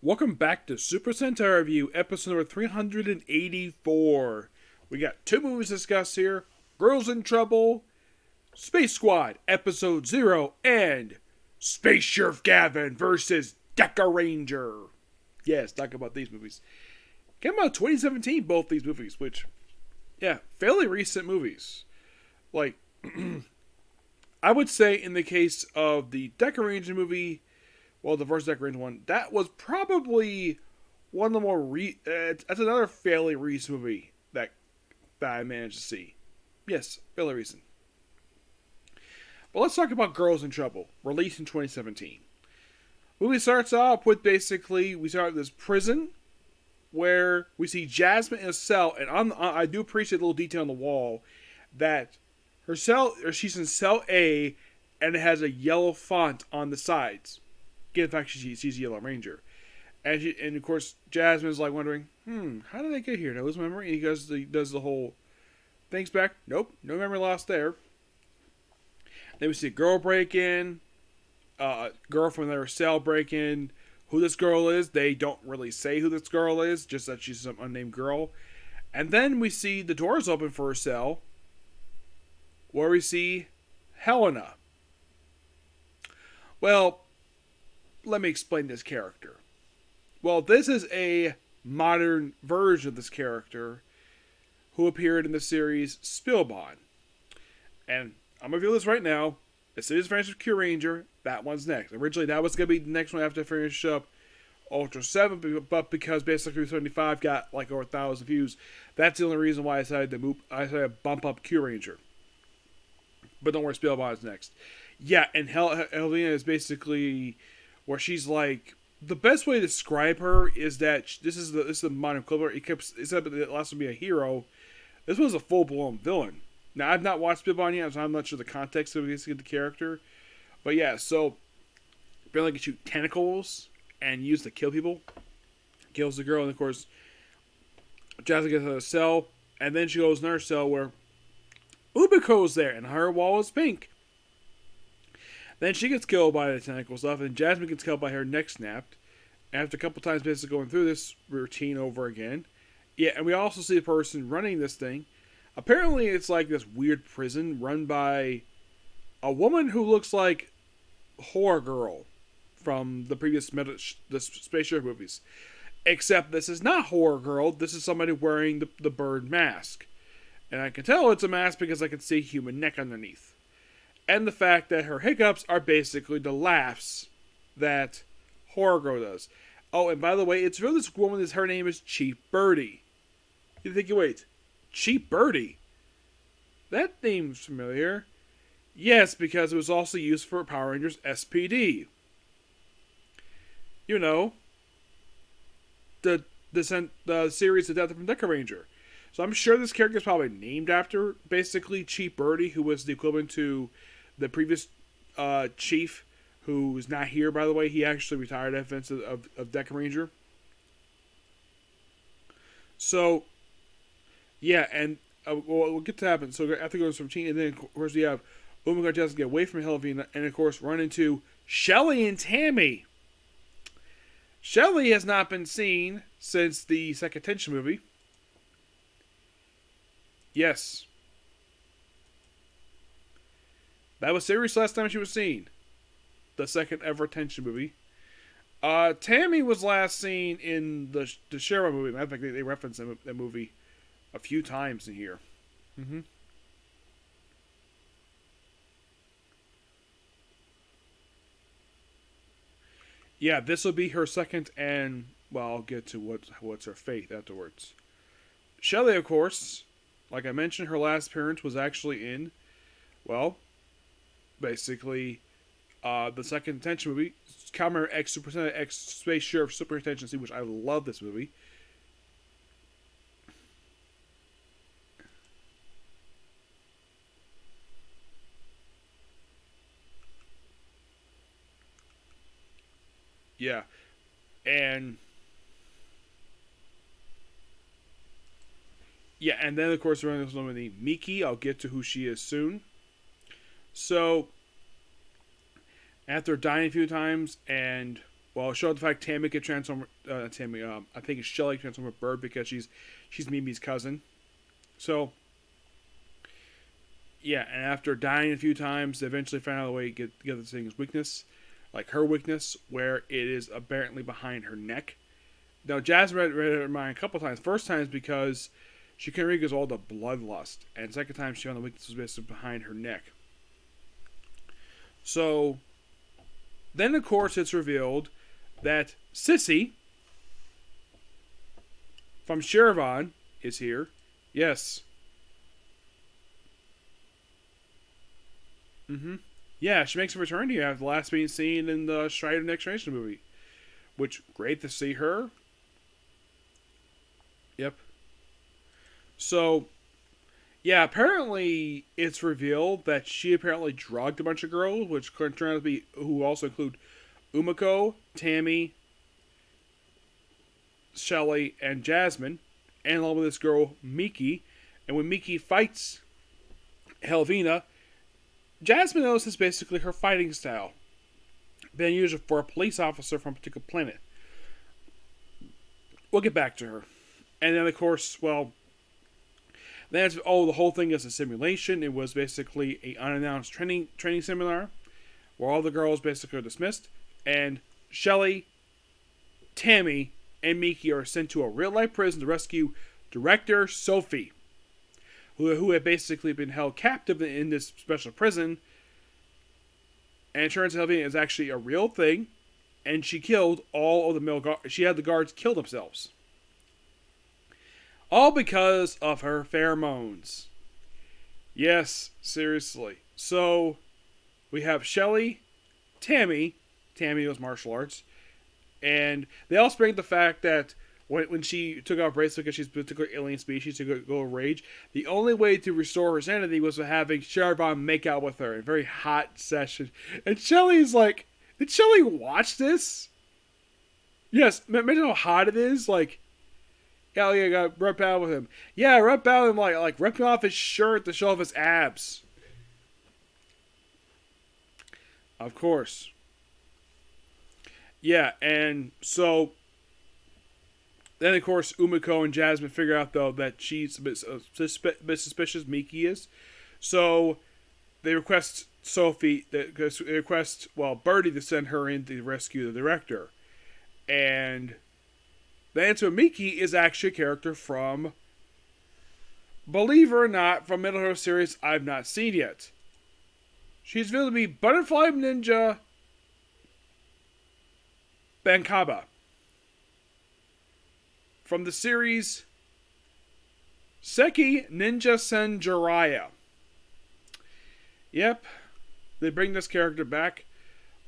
Welcome back to Super Sentai Review, episode number 384. We got two movies discussed here: Girls in Trouble, Space Squad, episode 0, and Space Sheriff Gavan versus Dekaranger. Yes, talk about these movies. Came out in 2017, both these movies, which, yeah, fairly recent movies. Like, I would say in the case of the Dekaranger movie, well, the first Dekaranger one, that was probably one of the more that's another fairly recent movie that I managed to see. Yes, fairly recent. But let's talk about Girls in Trouble, released in 2017. Movie starts off with basically we start at this prison where we see Jasmine in a cell, and I do appreciate the little detail on the wall that her cell, or she's in cell A, and it has a yellow font on the sides. Again, in fact, she's a Yellow Ranger. And of course, Jasmine's like wondering, how did I get here? Did I lose my memory? And he does the whole, thanks back. Nope, no memory lost there. Then we see a girl break in, girl from their cell break in. Who this girl is, they don't really say who this girl is, just that she's some unnamed girl. And then we see the doors open for her cell, where we see Helena. Well, let me explain this character. Well, this is a modern version of this character who appeared in the series Spillbond. And I'm going to reveal this right now. As soon as I finish with Kyuranger, that one's next. Originally, that was going to be the next one after I finish up Ultra 7, but because basically 75 got like over 1,000 views, that's the only reason why I decided to bump up Kyuranger. But don't worry, Spillbond is next. Yeah, and Helena is basically where she's like, the best way to describe her is that this is the modern equivalent. It said that last one be a hero. This was a full blown villain. Now I've not watched Spillbond yet, so I'm not sure the context of the character. But yeah, so apparently can shoot tentacles and use to kill people. Kills the girl, and of course Jasmine gets out of the cell, and then she goes in her cell where Ubiko's there, and her wall is pink. Then she gets killed by the tentacle stuff, and Jasmine gets killed by her neck snapped. After a couple times basically going through this routine over again. Yeah, and we also see the person running this thing. Apparently it's like this weird prison run by a woman who looks like Horror Girl from the previous the Space Sheriff movies. Except this is not Horror Girl, this is somebody wearing the bird mask. And I can tell it's a mask because I can see human neck underneath. And the fact that her hiccups are basically the laughs that Horror Girl does. Oh, and by the way, it's really this woman, her name is Cheap Birdie. You think, wait, Cheap Birdie? That name's familiar. Yes, because it was also used for Power Rangers SPD. You know, the series adapted from Dekaranger. So I'm sure this character is probably named after, basically, Cheap Birdie, who was the equivalent to the previous chief, who is not here, by the way. He actually retired at the of Dekaranger. So, yeah, and we'll get to happen. So after goes from Teen, and then of course we have Omega Jessica get away from Helena, and of course run into Shelly and Tammy. Shelly has not been seen since the second Tension movie. Yes. That was serious last time she was seen. The second ever Tension movie. Tammy was last seen in the Shera movie. Matter of fact, they referenced that movie a few times in here. Mm-hmm. Yeah, this will be her second, and well, I'll get to what's her fate afterwards. Shelly, of course, like I mentioned, her last appearance was actually in, well, basically, the second Tension movie, Kamen X Super Sentai X Space Sheriff Super Tension, which I love this movie. Yeah, and then of course we're going to nominate Miki. I'll get to who she is soon. So after dying a few times and Well, show the fact Tammy could transform. Tammy, I think it's Shelly transform a bird because she's Mimi's cousin. So yeah, and after dying a few times, they eventually found out a way to get this thing's weakness, like her weakness, where it is apparently behind her neck. Now, Jasmine read her mind a couple times. First time is because she couldn't read because all the bloodlust, and second time she found the weakness was basically behind her neck. So then, of course, it's revealed that Sissy from Shiravan is here. Yes. Mm-hmm. Yeah, she makes a return here after the last being seen in the Strider Next Generation movie. Which, great to see her. Yep. So, yeah, apparently it's revealed that she apparently drugged a bunch of girls, which turn out to be, who also include Umiko, Tammy, Shelly, and Jasmine, and along with this girl, Miki. And when Miki fights Helvina, Jasmine knows is basically her fighting style, being used for a police officer from a particular planet. We'll get back to her. And then, of course, well, then the whole thing is a simulation. It was basically an unannounced training seminar where all the girls basically are dismissed, and Shelly, Tammy, and Miki are sent to a real-life prison to rescue Director Sophie, who had basically been held captive in this special prison. And it turns out is actually a real thing, and she killed all of the male guards. She had the guards kill themselves. All because of her pheromones. Yes, seriously. So, we have Shelly, Tammy knows martial arts, and they also bring the fact that when she took off bracelet because she's a particular alien species to go rage, the only way to restore her sanity was having Shiravan make out with her in a very hot session. And Shelly's like, did Shelly watch this? Yes, imagine how hot it is. Like, yeah, I got rep out with him. Yeah, rep out him like ripping off his shirt to show off his abs. Of course. Yeah, and so then, of course, Umiko and Jasmine figure out, though, that she's a bit suspicious, Miki is. So they request Birdie to send her in to rescue the director. And the answer, Miki is actually a character from, believe it or not, from Middle Hero series I've not seen yet. She's revealed to be Butterfly Ninja Bankaba from the series Seki Ninja Senjuraya. Yep, they bring this character back.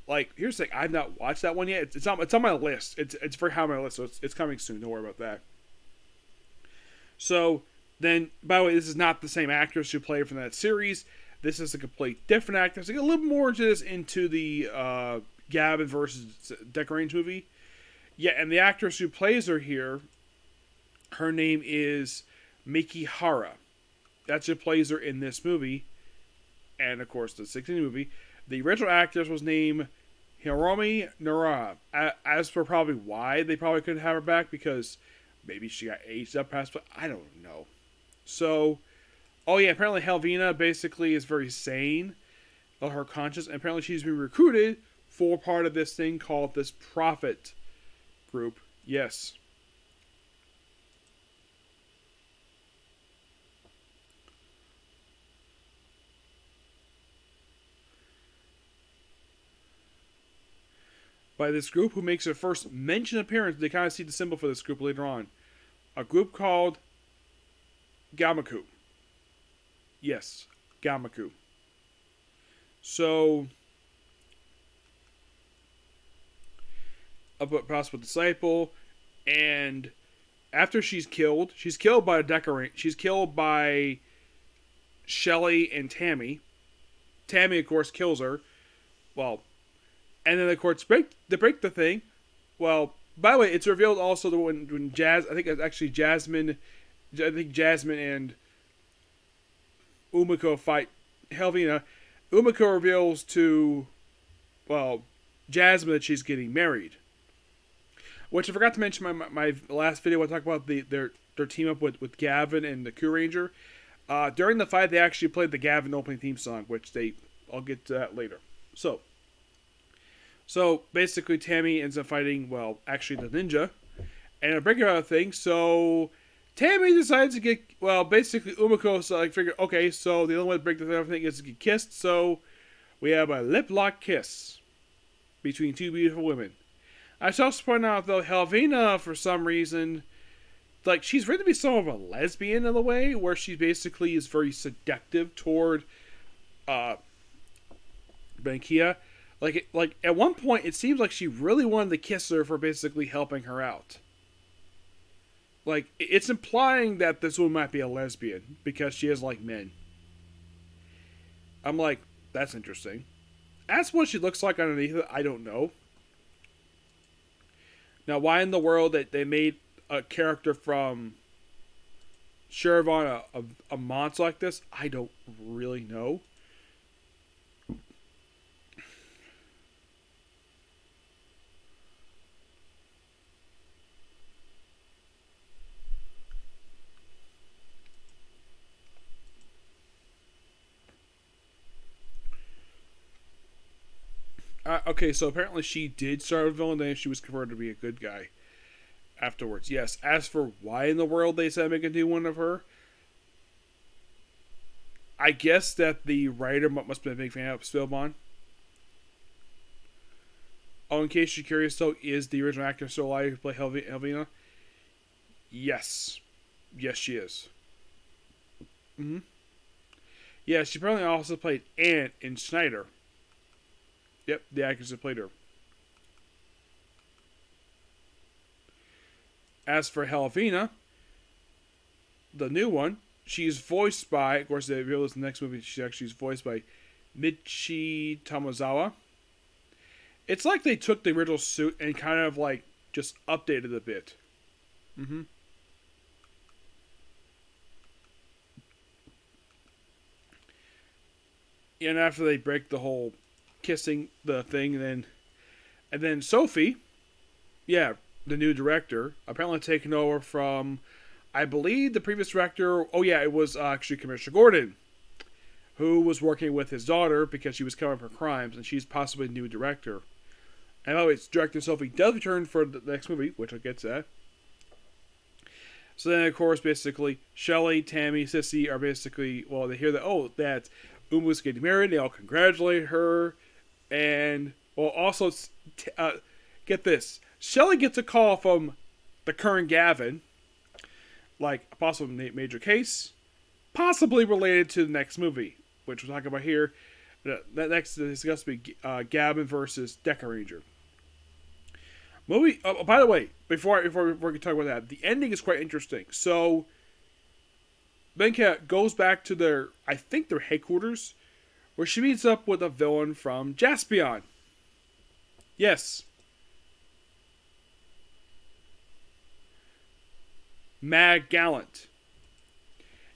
Like, here's the thing, I've not watched that one yet. It's on my list. It's very high on my list, so it's coming soon. Don't worry about that. So then, by the way, this is not the same actress who played from that series. This is a complete different actress. I get a little more into the Gavan versus Dekaranger movie. Yeah, and the actress who plays her here, her name is Miki Hara. That's who plays her in this movie. And, of course, the 16 movie. The original actress was named Hiromi Nara. As for probably why they probably couldn't have her back, because maybe she got aged up past, but I don't know. So, oh yeah, apparently Helvina basically is very sane of her conscience, and apparently she's been recruited for part of this thing called this Prophet group. Yes. By this group who makes their first mention appearance. They kind of see the symbol for this group later on. A group called Gamaku. Yes, Gamaku. So, a possible disciple, and after she's killed by a Dekaranger. She's killed by Shelly and Tammy. Tammy, of course, kills her. Well, and then the courts break the thing. Well, by the way, it's revealed also that when Jasmine and Umiko fight Helvina, Umiko reveals to, well, Jasmine that she's getting married. Which I forgot to mention my last video. I talked about their team up with Gavan and the Dekaranger. During the fight, they actually played the Gavan opening theme song, which I'll get to that later. So basically, Tammy ends up fighting, well, actually the ninja, and a breaking out of things. So Tammy decides to get, well, basically Umako's like figure, okay, so the only way to break the thing is to get kissed. So we have a lip lock kiss between two beautiful women. I should also point out though, Helvina for some reason, like she's written to be somewhat of a lesbian in a way, where she basically is very seductive toward Bankia. Like at one point, it seems like she really wanted to kiss her for basically helping her out. Like it's implying that this woman might be a lesbian because she is like men. I'm like, that's interesting. As what she looks like underneath it, I don't know. Now, why in the world that they made a character from Sherivan a monster like this, I don't really know. Okay, so apparently she did start a villain, then she was converted to be a good guy afterwards. Yes, as for why in the world they said make a new one of her, I guess that the writer must have been a big fan of Spillbond. Oh, in case you're curious though, is the original actor still alive who played Helvina? Yes. Yes, she is. Mm-hmm. Yeah, she apparently also played Ant in Schneider. Yep, the actress that played her. As for Helvina, the new one, she's voiced by, of course, they reveal this in the next movie, she's voiced by Michi Tomozawa. It's like they took the original suit and kind of like just updated a bit. Mm-hmm. And after they break the whole kissing the thing, and then Sophie, yeah, the new director, apparently taken over from, I believe, the previous director. Oh yeah, it was actually Commissioner Gordon, who was working with his daughter because she was covering for crimes, and she's possibly the new director. And by the way, director Sophie does return for the next movie, which I'll get to that. So then, of course, basically, Shelly, Tammy, Sissy are basically, well, they hear that, oh, that Uma's getting married. They all congratulate her. And, well, also, get this. Shelly gets a call from the current Gavan, like a possible major case, possibly related to the next movie, which we'll talk about here. That next is going to be Gavan versus Dekaranger. Movie. Oh, by the way, before we can talk about that, the ending is quite interesting. So, Benka goes back to their headquarters, where she meets up with a villain from Jaspion. Yes. Mag Gallant.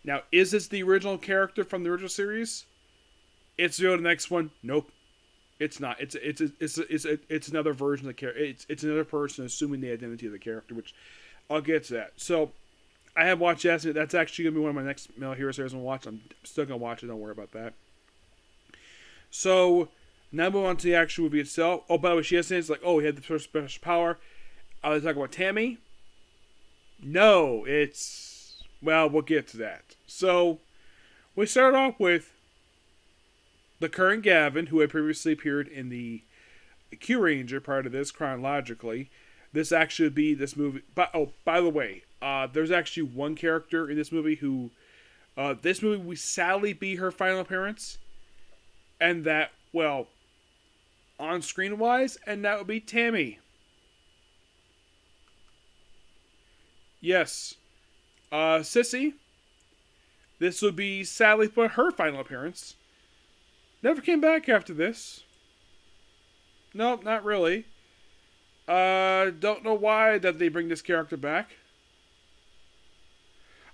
Now, is this the original character from the original series? It's the next one. Nope. It's not. It's another version of the character. It's another person assuming the identity of the character, which I'll get to that. So, I have watched Jaspion. That's actually going to be one of my next Male Hero series I'm going to watch. I'm still going to watch it. Don't worry about that. So, now move on to the actual movie itself. Oh, by the way, she has things like, oh, he had the first special power. Let's talk about Tammy. No, it's... Well, we'll get to that. So, we start off with the current Gavan, who had previously appeared in the Q-Ranger part of this, chronologically. This actually would be this movie... by the way, there's actually one character in this movie who... this movie would sadly be her final appearance. And that, well, on-screen wise, and that would be Tammy. Yes. Sissy. This would be sadly but her final appearance. Never came back after this. Nope, not really. Don't know why that they bring this character back.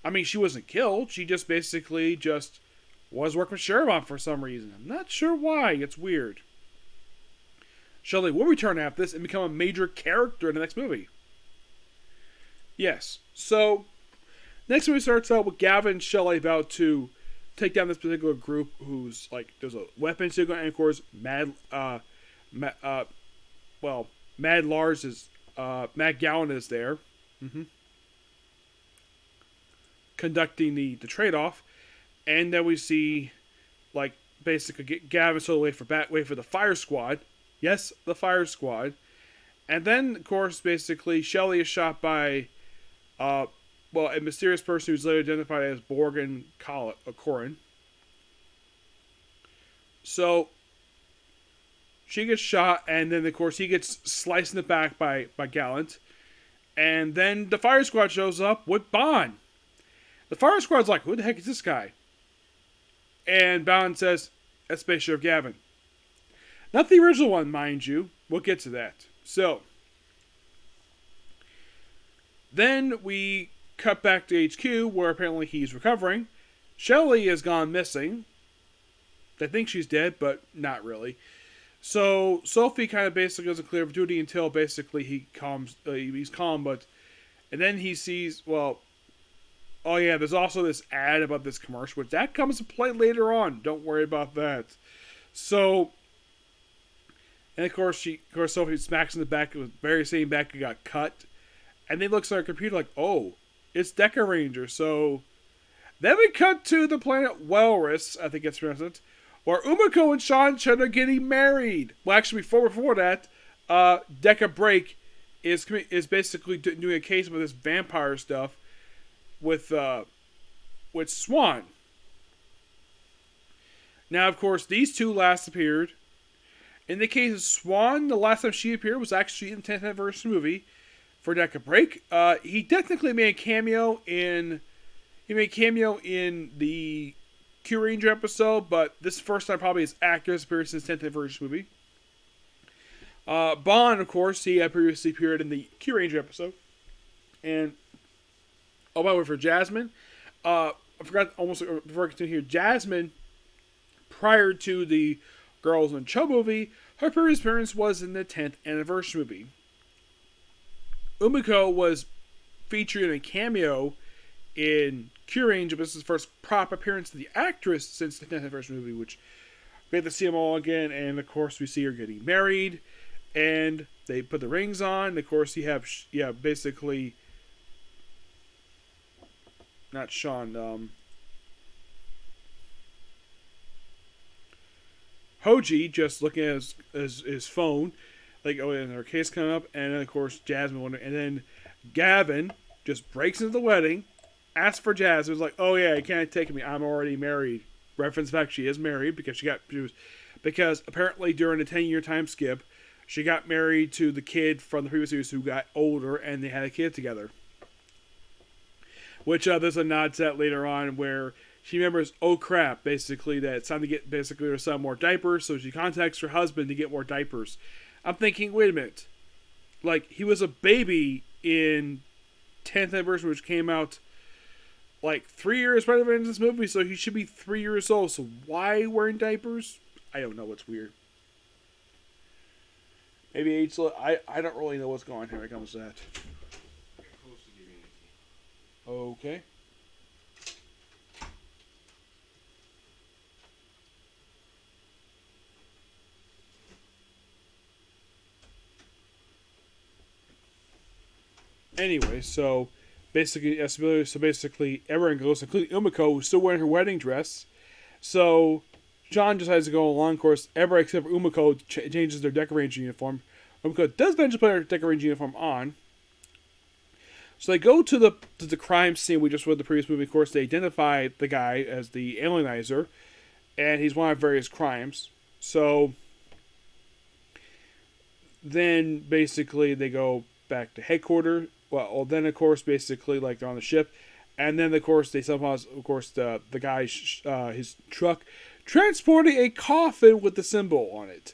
I mean, she wasn't killed. She just basically was working with Sherivan for some reason. I'm not sure why. It's weird. Shelly will return after this and become a major character in the next movie. Yes. So next movie starts out with Gavin and Shelley about to take down this particular group who's like there's a weapon signal, and of course Ma- uh well Mad Lars is Matt Gowan is there, hmm conducting the trade off, and then we see like basically get Gavin so wait for the fire squad. Yes, the fire squad. And then of course basically Shelley is shot by uh a mysterious person who's later identified as Borgen Corin. So she gets shot, and then of course he gets sliced in the back by Gallant. And then the fire squad shows up with Bond. The fire squad's like, who the heck is this guy? And Bond says, that's Space Sheriff Gavin. Not the original one, mind you. We'll get to that. So, then we cut back to HQ, where apparently he's recovering. Shelley has gone missing. They think she's dead, but not really. So Sophie kind of basically goes to clear of duty until basically he's calm, but and then he sees oh yeah, there's also this ad about this commercial, which that comes to play later on. Don't worry about that. So, and of course Sophie smacks in the back of the very same back who got cut, and then looks at her computer like, oh, it's Dekaranger. So then we cut to the planet Walrus, I think it's pronounced, where Umiko and Sean Chen are getting married. Well, actually, before that, Deca Break is basically doing a case with this vampire stuff with Swan. Now, of course, these two last appeared. In the case of Swan, the last time she appeared was actually in the 10th anniversary movie for Deca Break. He technically made a cameo in the Q Ranger episode, but this is the first time probably his actor has appeared since 10th anniversary movie. Bond, of course, he had previously appeared in the Q Ranger episode. And, by the way, for Jasmine, I forgot before I continue here, Jasmine, prior to the Girls in Cho movie, her previous appearance was in the 10th anniversary movie. Umiko was featured in a cameo in Q Ranger, but this is the first prop appearance of the actress since the 10th anniversary movie, which we have to see them all again, and of course we see her getting married, and they put the rings on, and of course you have, basically, not Sean, Hoji just looking at his phone, like, oh, and her case coming up, and then of course Jasmine, and then Gavin just breaks into the wedding, asks for Jasmine, like, oh yeah, you can't take me, I'm already married. Reference back, she is married because apparently during the 10-year time skip, she got married to the kid from the previous series who got older, and they had a kid together. Which there's a nod to that later on where she remembers, oh crap, basically that it's time to get basically her son more diapers, so she contacts her husband to get more diapers. I'm thinking, wait a minute, like he was a baby in 10th anniversary, which came out like 3 years right after this movie, so he should be 3 years old. So why wearing diapers? I don't know. It's weird. Maybe age. I don't really know what's going on here when it comes to that. Okay. Anyway, so basically, everyone goes, including Umiko, who's still wearing her wedding dress. So John decides to go along. Of course, everybody except for Umiko changes their Dekaranger uniform. Umiko does eventually put her Dekaranger uniform on. So they go to the crime scene we just read the previous movie. Of course, they identify the guy as the alienizer, and he's one of various crimes. So then basically they go back to headquarters. Well, then of course basically like they're on the ship, and then of course they somehow the guy's his truck transporting a coffin with the symbol on it,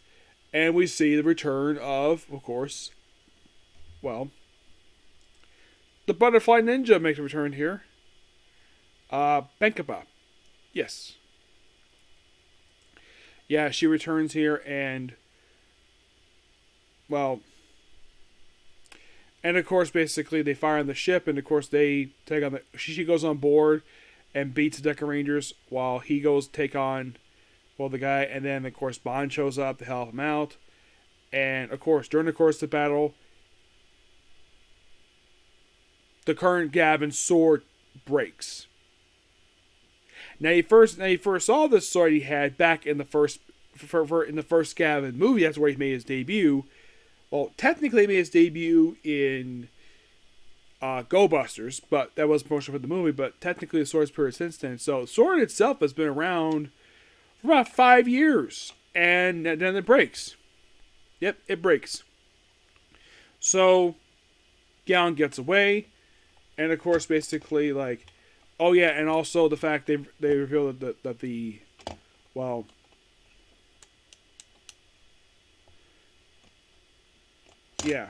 and we see the return of course, the Butterfly Ninja makes a return here. Benkaba. Yes. Yeah, she returns here, and And of course, basically, they fire on the ship, and of course, they take on the. She goes on board and beats the Dekarangers while he goes take on, well, the guy. And then, of course, Bond shows up to help him out. And of course, during the course of the battle, the current Gavan sword breaks. Now, he first saw this sword he had back in the first Gavan movie. That's where he made his debut. Well, technically, he made his debut in Go Busters, but that was promotion for the movie. But technically, the sword's appeared since then. So, the sword itself has been around for about 5 years, and then it breaks. Yep, it breaks. So, Gavan gets away, and of course, basically, like, oh yeah, and also the fact they reveal that the, well, yeah,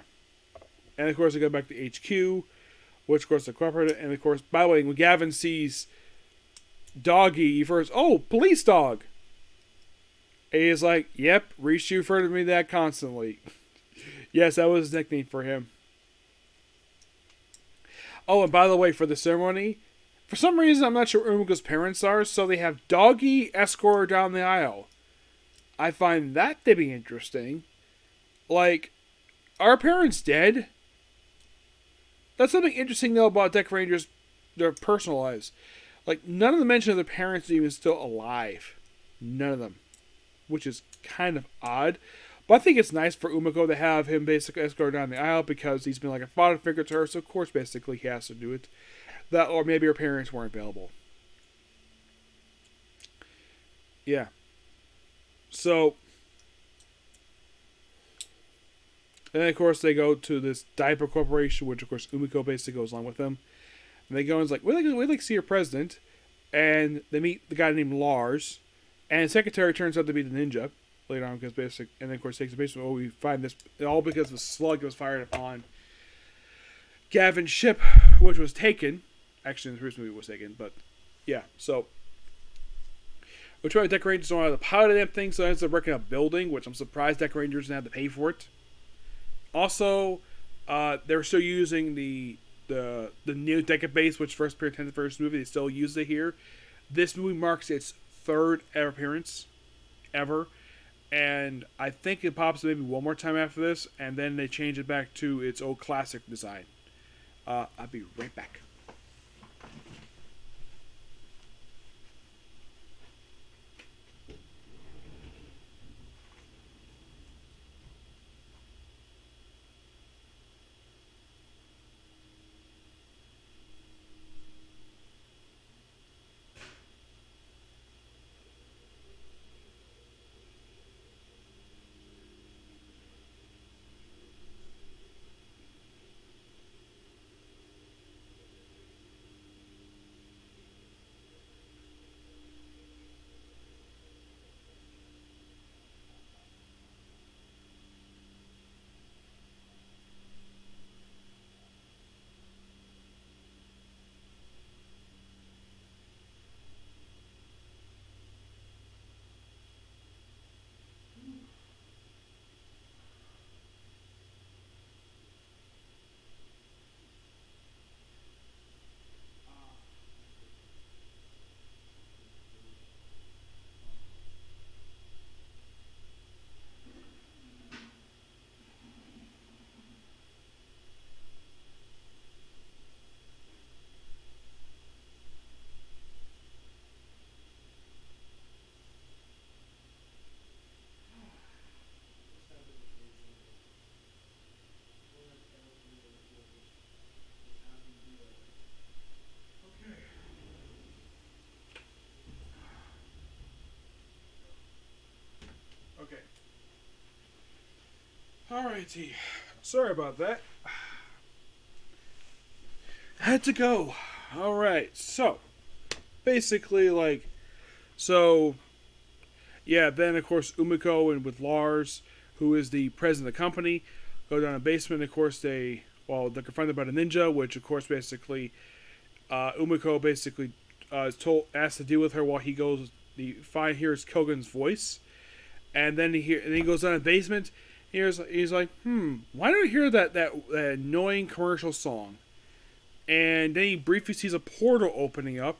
and of course they go back to HQ, which of course they cooperated, and of course, by the way, when Gavan sees Doggy, he first, oh, police dog. And he's like, yep, Rishu referred to me that constantly. Yes, that was his nickname for him. Oh, and by the way, for the ceremony, for some reason, I'm not sure where Umiko's parents are, so they have Doggy escort her down the aisle. I find that to be interesting. Like, are parents dead? That's something interesting, though, about Dekarangers, their personal lives. Like, none of them mention of their parents are even still alive. None of them. Which is kind of odd. But I think it's nice for Umiko to have him basically escort down the aisle because he's been like a father figure to her, so of course basically he has to do it. That, or maybe her parents weren't available. Yeah. So, and then of course they go to this diaper corporation, which of course Umiko basically goes along with them. And they go and is like, we'd like to see your president. And they meet the guy named Lars. And his secretary turns out to be the ninja later on, because basic, and then of course takes the basement. Oh, we find this all because of a slug that was fired upon Gavan's ship, which was taken. Actually, in the first movie, it was taken, but yeah. So we try to Dekarangers don't know how to pilot that thing, so it ends up wrecking a building, which I'm surprised Dekarangers didn't have to pay for it. Also, they're still using the new Deca base, which first appeared in the first movie. They still use it here. This movie marks its third appearance ever, and I think it pops maybe one more time after this, and then they change it back to its old classic design. I'll be right back. Okay. Alrighty. Sorry about that. Had to go. Alright, so basically, like, so yeah, then of course Umiko and with Lars, who is the president of the company, go down a basement. Of course, they're confronted by the ninja, which of course basically Umiko basically is asked to deal with her while he goes. He hears Kogan's voice, and then he goes down the basement, He's like, why do I hear that annoying commercial song? And then he briefly sees a portal opening up,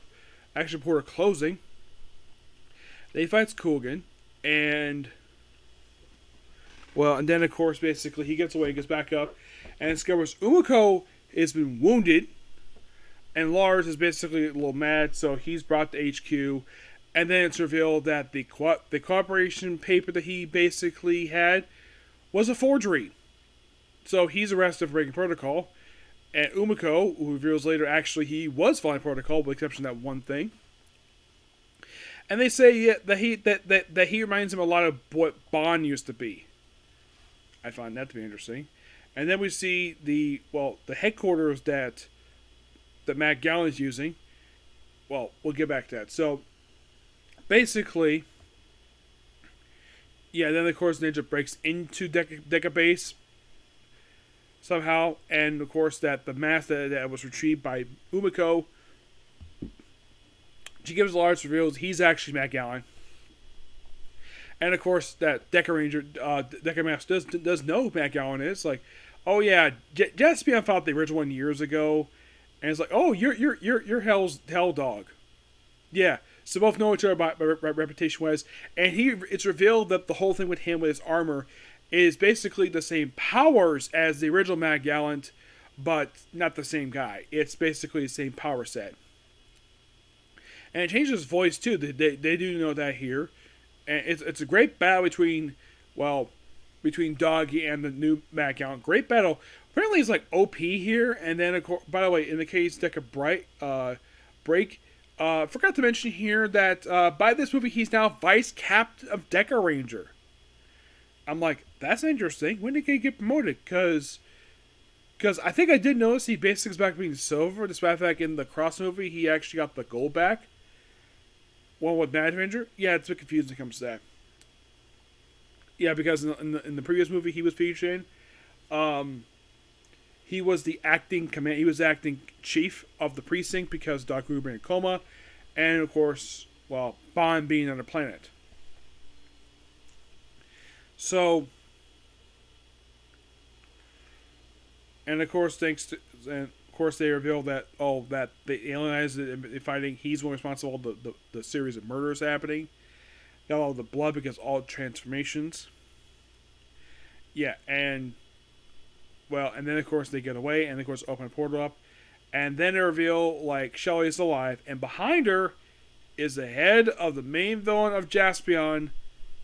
actually a portal closing. Then he fights Kugan, and and then of course basically he gets away, gets back up, and discovers Umiko has been wounded, and Lars is basically a little mad, so he's brought to HQ, and then it's revealed that the cooperation paper that he basically had was a forgery. So he's arrested for breaking protocol. And Umiko, who reveals later actually he was following protocol, with the exception of that one thing. And they say that he reminds him a lot of what Bond used to be. I find that to be interesting. And then we see the headquarters that Matt Gallen is using. Well, we'll get back to that. So, basically, then of course Ninja breaks into Deca base somehow, and of course that the mask that was retrieved by Umiko, she gives Lars, reveals he's actually Matt Gallen. And of course that Dekaranger, Dekamask does know who Matt Gallen is. Like, oh yeah, Jaspion fought the original one years ago, and it's like, oh, you're Hell Dog. Yeah, so both know each other by reputation wise, and it's revealed that the whole thing with him with his armor is basically the same powers as the original Matt Gallant, but not the same guy. It's basically the same power set. And it changes his voice too. They do know that here. And it's a great battle between Doggy and the new Matt Gallant. Great battle. Apparently he's like OP here. And then, of course, by the way, in the case Deca Break, forgot to mention here that by this movie he's now vice captain of Dekaranger. I'm like, that's interesting. When did he get promoted? Because I think I did notice he basically is back being silver, despite the fact in the Cross movie he actually got the gold back. One with Mad Avenger. Yeah, it's a bit confusing when it comes to that. Yeah, because in the previous movie he was featured in, he was the acting chief of the precinct because Doc Gruber in coma, and of course, Bond being on a planet. So, and of course, they reveal that that the aliens fighting, he's one responsible for the series of murders happening. Got all the blood because all transformations. Yeah, and then of course they get away, and of course open a portal up, and then they reveal like Shelley is alive, and behind her is the head of the main villain of Jaspion,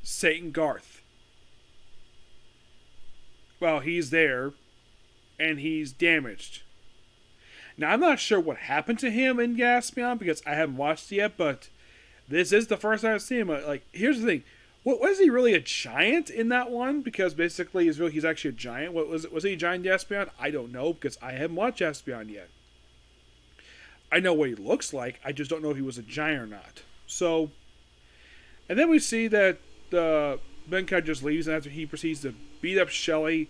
Satan Garth. Well, he's there, and he's damaged. Now, I'm not sure what happened to him in Jaspion, because I haven't watched it yet, but this is the first time I've seen him. Like, here's the thing. Was he really a giant in that one? Because basically, he's actually a giant. Was he a giant in Jaspion? I don't know, because I haven't watched Jaspion yet. I know what he looks like, I just don't know if he was a giant or not. So, and then we see that Benkai just leaves, and after he proceeds to beat up Shelley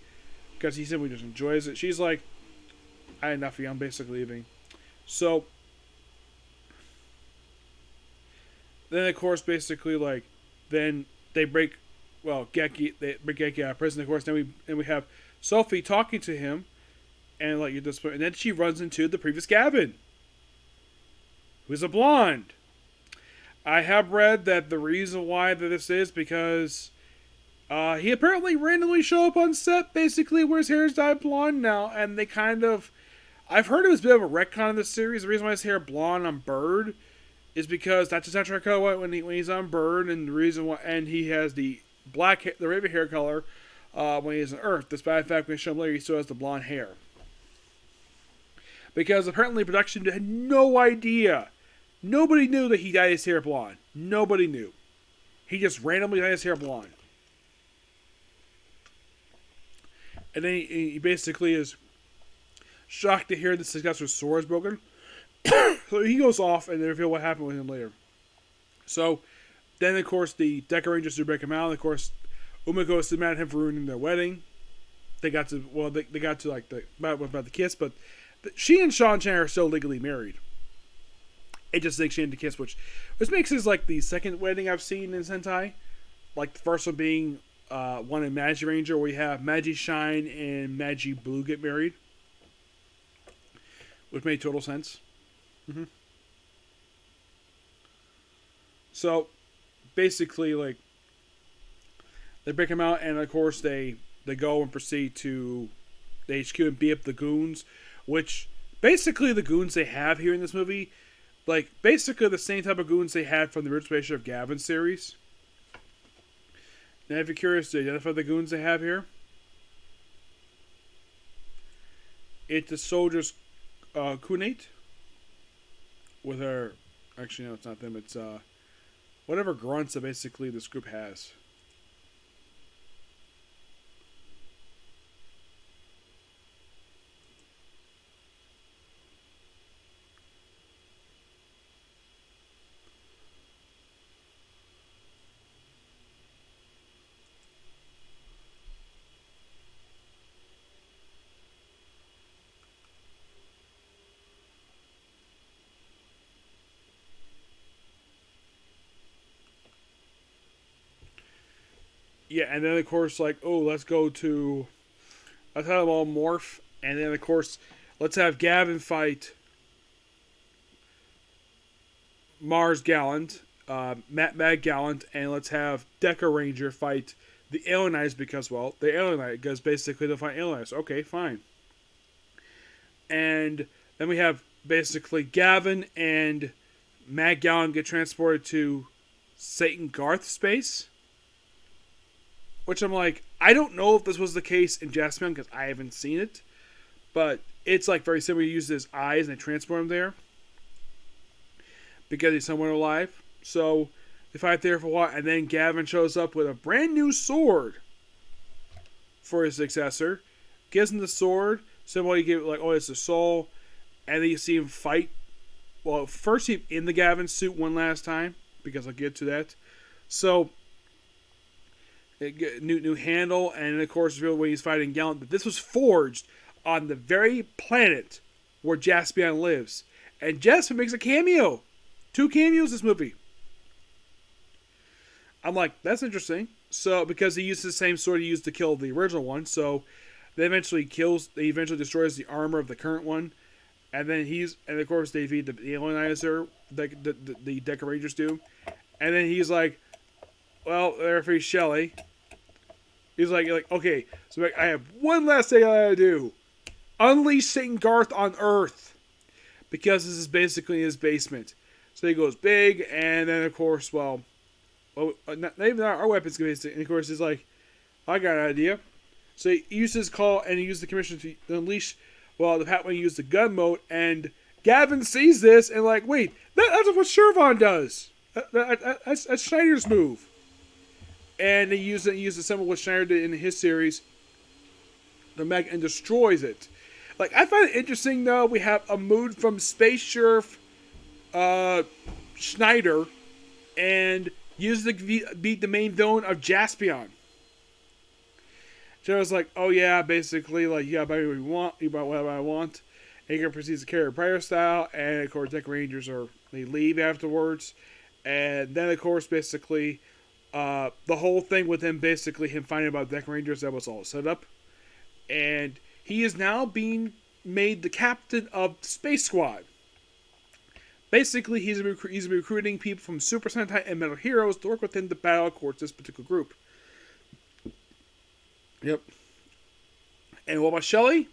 because he simply just enjoys it, she's like, I had enough of you, I'm basically leaving. So then of course basically then they break Geki out of prison, of course. Then we have Sophie talking to him, and and then she runs into the previous Gavan, who's a blonde. I have read that the reason why this is because he apparently randomly showed up on set, basically, where his hair is dyed blonde now, and they I've heard it was a bit of a retcon in this series. The reason why his hair blonde on Bird is because that's his natural color when he's on Bird, and the reason why, and he has the raven hair color when he's on Earth, despite the fact when he show him later he still has the blonde hair. Because apparently production had no idea. Nobody knew that he dyed his hair blonde. Nobody knew. He just randomly dyed his hair blonde. And then he basically is shocked to hear that his guy's sword is broken. So he goes off and they reveal what happened with him later. So then, of course, the Dekarangers do break him out. And of course, Umiko is mad at him for ruining their wedding. They got to about the kiss, but she and Sean Chan are still legally married. It just makes Shane to kiss, which makes his the second wedding I've seen in Sentai. Like the first one being one in Magi Ranger, where we have Magi Shine and Magi Blue get married, which made total sense. Mm-hmm. So, basically, like, they break him out, and of course they go and proceed to the HQ and beat up the goons, which basically the goons they have here in this movie, like basically the same type of goons they had from the original version of Gavan series. Now, if you're curious to identify the goons they have here, it's the soldiers Kunate with her. Actually, no, it's not them. It's whatever grunts that basically this group has. Yeah, and then of course, like, oh, let's have them all morph, and then of course, let's have Gavan fight Mars Gallant, Matt Gallant, and let's have Dekaranger fight the Alienites because, well, the Alienite, because basically they'll fight Alienites. Okay, fine. And then we have basically Gavan and Matt Gallant get transported to Satan Garth space. Which I'm like, I don't know if this was the case in Jaspion because I haven't seen it. But it's like very similar. He uses his eyes and they transport him there. Because he's somewhere alive. So they fight there for a while. And then Gavan shows up with a brand new sword for his successor. Gives him the sword. Somebody give it like, oh, it's a soul. And then you see him fight. Well, first he in the Gavan suit one last time. Because I'll get to that. So new handle, and of course, when he's fighting Gallant, that this was forged on the very planet where Jaspion lives, and Jaspion makes a cameo, 2 cameos this movie. I'm like, that's interesting. So because he used the same sword he used to kill the original one, so he eventually destroys the armor of the current one, and then of course they defeat the Alienizer, the Dekarangers do, and then he's like, well, they're free Shelley. He's like, okay, so I have one last thing I gotta do. Unleash Satan Garth on Earth. Because this is basically his basement. So he goes big, and then of course, not even our weapons can basically. And of course, he's like, I got an idea. So he used his call, and he used the commission to unleash, the Patway used the gun mode, and Gavan sees this, and like, wait, that's what Shervon does. That's Schneider's move. And he used the symbol what Schneider did in his series, the Meg, and destroys it. Like, I find it interesting, though, we have a mood from Space Sheriff Schneider, and used to beat the main villain of Jaspion. So I was like, oh yeah, basically, like, you gotta buy what you want, you buy what I want. And he proceeds to carry prayer style, and of course, Dekarangers they leave afterwards. And then, of course, basically, the whole thing with him finding about Dekarangers, that was all set up. And he is now being made the captain of Space Squad. Basically, he's recruiting people from Super Sentai and Metal Heroes to work with him to battle, of course, this particular group. Yep. And what about Shelley?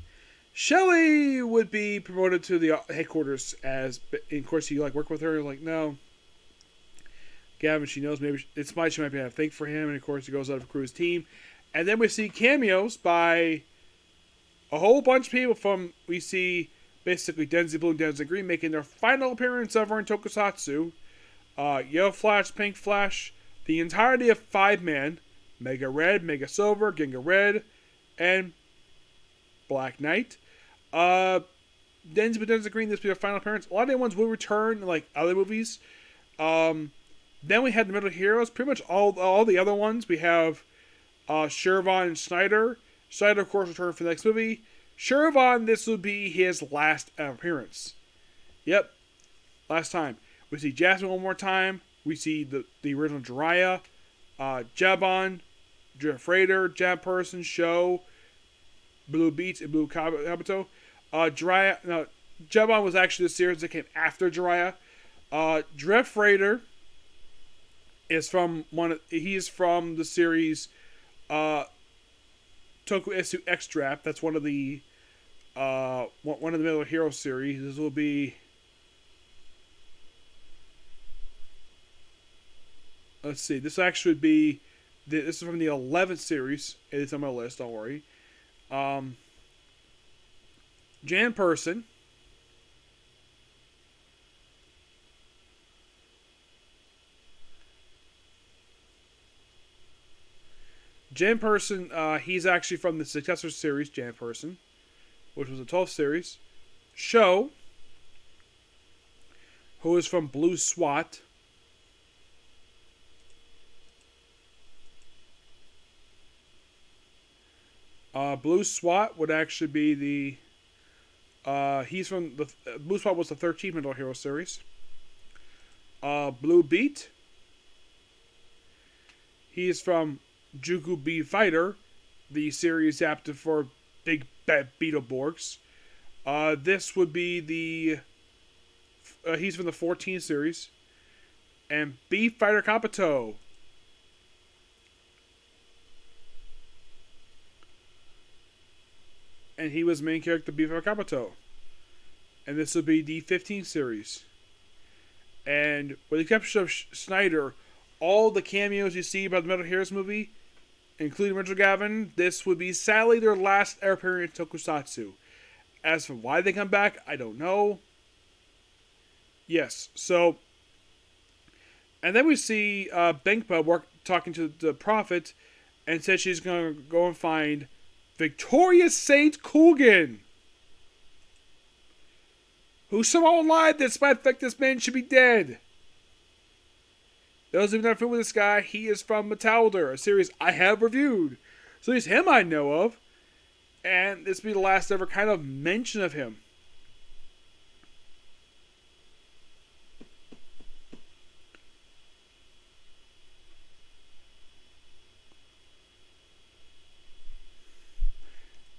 Shelley would be promoted to the headquarters as, of course, you work with her. Like, no. Gavan, she knows maybe she might be a thing for him, and of course he goes out of Crew's team. And then we see cameos by a whole bunch of people we see basically Denzi Blue and Denzi Green making their final appearance ever in Tokusatsu. Yellow Flash, Pink Flash, the entirety of 5-Man, Mega Red, Mega Silver, Ginga Red, and Black Knight. Denzi Blue, Denzi Green, this will be their final appearance. A lot of the ones will return in other movies. Then we had the Metal Heroes. Pretty much all the other ones. We have Shervon and Schneider. Schneider, of course, returned for the next movie. Shervon, this will be his last appearance. Yep. Last time. We see Jasmine one more time. We see the original Jiraiya. Jabon. Drift Raider, Jab Person, Show, Blue Beats, and Blue Kabuto. Jiraiya, no, Gavan was actually the series that came after Jiraiya. Drift Raider is from he's from the series Tokusou X Draft. That's one of the Middle Hero series. This will be. Let's see. This actually would be. This is from the 11th series. It's on my list. Don't worry. Jan Person. Jan Person, he's actually from the successor series, Jan Person, which was the 12th series. Show, who is from Blue SWAT. Blue SWAT would actually be the. He's from the. Blue SWAT was the 13th Middle Hero series. Blue Beat. He is from Juku B Fighter, the series adapted for Big Bad Beetleborgs. This would be the. He's from the 14th series. And B Fighter Kabuto. And he was main character B Fighter Kabuto. And this would be the 15th series. And with the exception of Snyder, all the cameos you see about the Metal Heroes movie, including Richard Gavan, this would be sadly their last air appearance in Tokusatsu. As for why they come back, I don't know. Yes, so. And then we see Benkpa talking to the Prophet and said she's going to go and find Victorious Saint Kugan, who somehow lied despite the fact this man should be dead. Those who have never familiar with this guy, he is from Metalder, a series I have reviewed. So at least him I know of. And this will be the last ever kind of mention of him.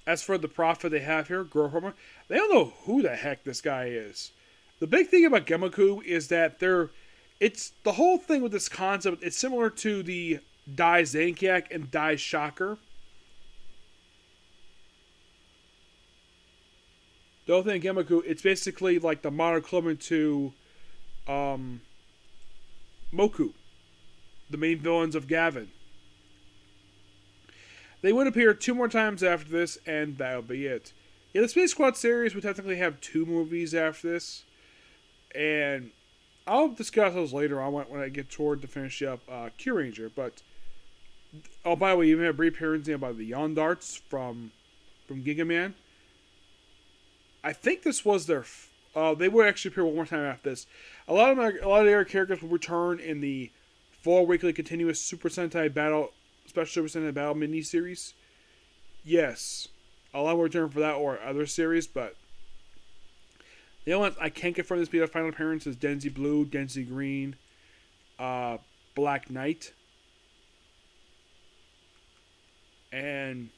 As for the Prophet they have here, Girl Hormone, they don't know who the heck this guy is. The big thing about Gemaku is that it's the whole thing with this concept. It's similar to the Dai Zankiak and Dai Shocker. The whole thing in Gemaku, it's basically like the modern equivalent to Moku, the main villains of Gavan. They would appear 2 more times after this, and that'll be it. Yeah, the Space Squad series would technically have 2 movies after this, and I'll discuss those later on when I get toward to finish up Kyuranger. But by the way, you even have a brief appearance about the Yondarts from Gigaman. I think this was their. They would actually appear 1 more time after this. A lot of their characters will return in the 4 weekly continuous Super Sentai Battle. Special Super Sentai Battle mini-series. Yes. A lot will return for that or other series, but the only ones I can't confirm this being a final appearance is Denzi Blue, Denzi Green, Black Knight. And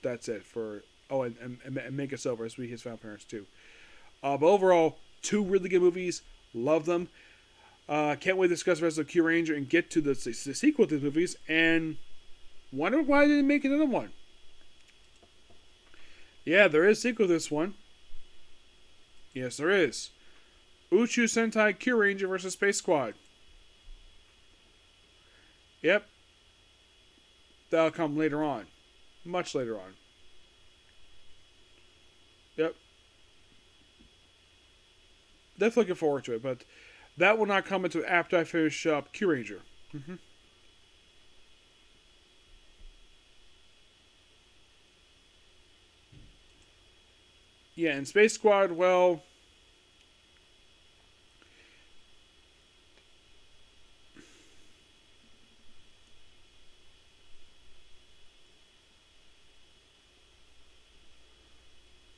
that's it for... Oh, and Mega Silver. This will be his final appearance too. But overall, 2 really good movies. Love them. Can't wait to discuss the rest of Kyuranger and get to the sequel to the movies. And wonder why they didn't make another one. Yeah, there is a sequel to this one. Yes, there is. Uchuu Sentai Kyuranger vs. Space Squad. Yep. That'll come later on. Much later on. Yep. Definitely looking forward to it, but that will not come until after I finish up Kyuranger. Mm-hmm. Yeah, and Space Squad, well...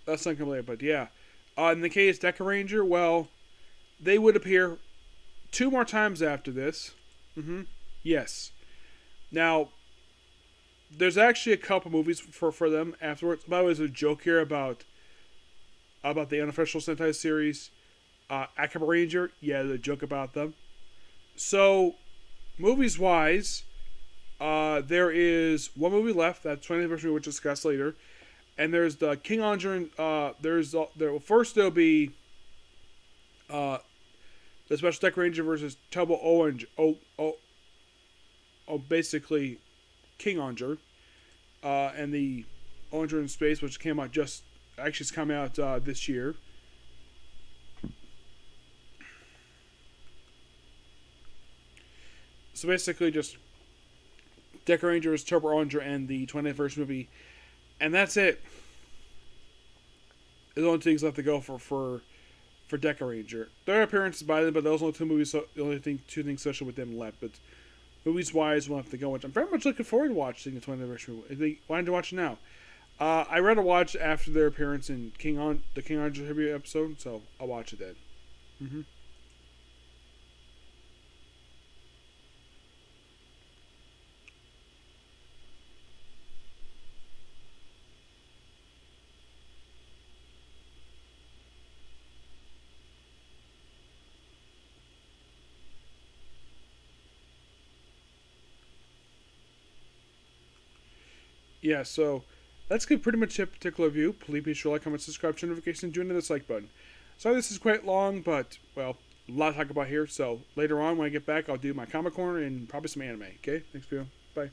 That's not complete, but yeah. In the case Dekaranger, well, they would appear 2 more times after this. Mm-hmm. Yes. Now, there's actually a couple movies for them afterwards. By the way, there's a joke here about the unofficial Sentai series. Akaba yeah, the joke about them. So, movies wise, there is one movie left. That's 20th anniversary, which we'll discuss later. And there's the King Andre. First there'll be the Special Dekaranger versus Tubbo Orange. Basically King Andre. And the Orange in Space, which came out it's coming out this year. So basically, just Dekarangers, Turbo Orange, and the 20th anniversary movie, and that's it. There's only two things left to go for Dekaranger. There are appearances by them, but those are only two movies. So the only two things special with them left. But movies wise, we'll have to go. Which I'm very much looking forward to watching the 20th anniversary movie. If they wanted to watch it now, I rather watch after their appearance in the King Orange tribute episode, so I'll watch it then. Mm-hmm. Yeah, so that's good. Pretty much a particular view. Please be sure to like, comment, subscribe, turn notifications, join the dislike button. Sorry this is quite long, but well, a lot to talk about here. So later on when I get back, I'll do my comic corner and probably some anime. Okay, thanks for you. Bye.